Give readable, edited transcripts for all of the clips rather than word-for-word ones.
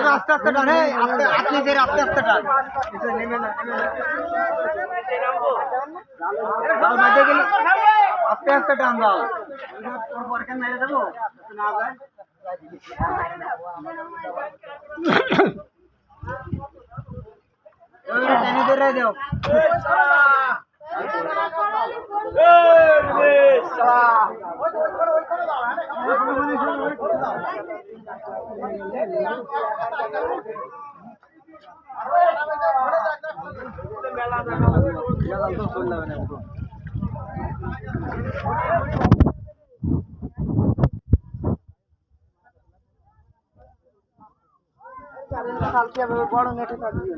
আস্তে আস্তে টান, আপনি যে আস্তে আস্তে টান আস্তে আস্তে টান দাও মেরে দেবো না যায় টেনে ধরে দাও বড় নেটে থাকবে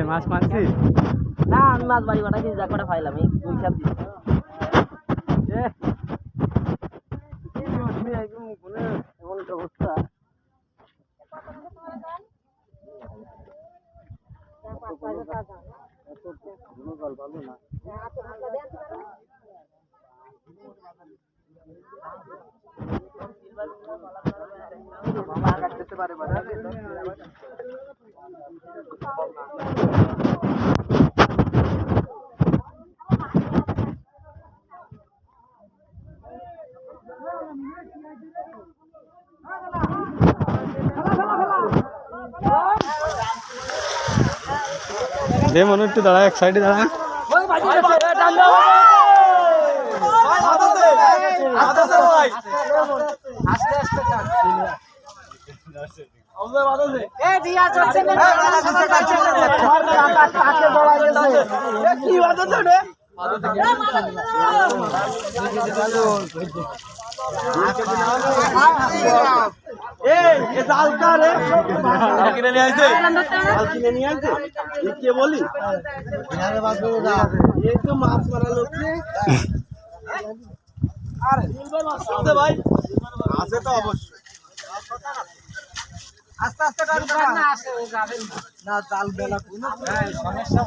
মাছ মারছি না আমি মাছ বাড়ি বাটাইছি যা করে ফাইলাম এই দুই চাপ দিচ্ছি এমন একটা অবস্থা ভালো না কাটতে পারে দে মনে একটু দাঁড়া এক সাইডে দাঁড়া বলি মাছ মারা লোক ভাই আছে তো অবশ্যই আস্তে আস্তে না জাল বেলা সমস্যা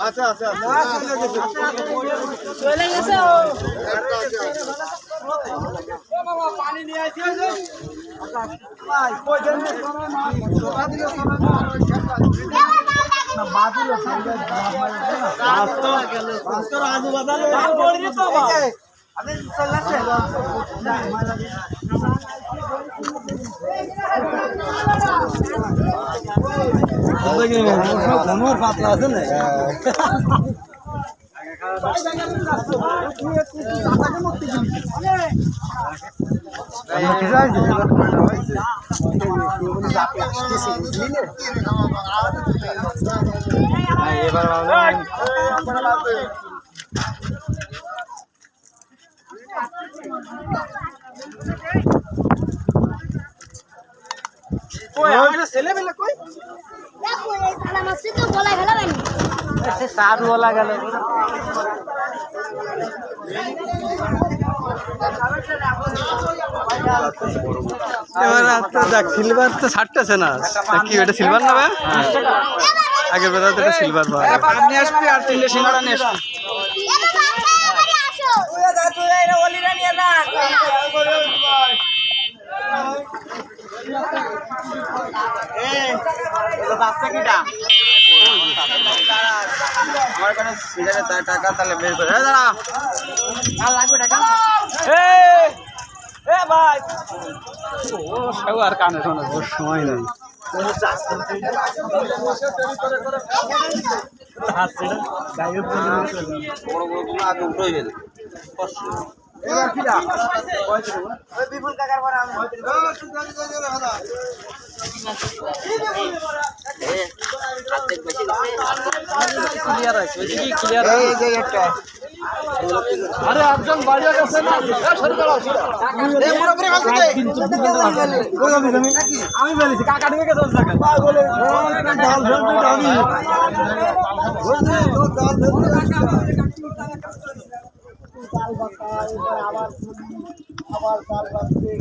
আচ্ছা আচ্ছা চলে গেছে পানি নিয়ে আসি আজু বাজারে পাতলা আছে না ছেলেবেলা কই সে সাত বলা গেল দেখ সিলভার তো ছাড়তেছে না কি এটা সিলভার না ভাই আগের বেলা তো এটা সিলভার নিয়ে আসবি আর 3 সিঙ্গাড়া নিয়ে আসবি আমার কাছে সিগারেট টাকা তাহলে বের করে দাঁড়া আর লাগবে টাকা ভাই ও সব আর কানে শোনার সময় নেই বড় বড় গুলো আগে উঠে গেল বিপুল কাকার পর আমি ক্লিয়ার আছে কি ক্লিয়ার এই যে একটা আরে একজন বাইরে গেছে না সরে দাঁড়াও এই পুরোপুরি বলতে আমি বলেছি কাকা ঢুকে গেছে জায়গা পাগল ডাল ফেলতে ডালি বলতে তো ডাল ফেলতে আবার চাল বাঁধতে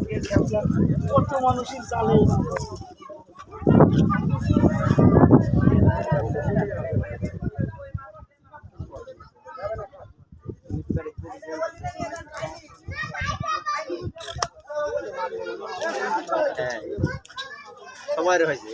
কত মানুষের চালে সবাই হয়েছে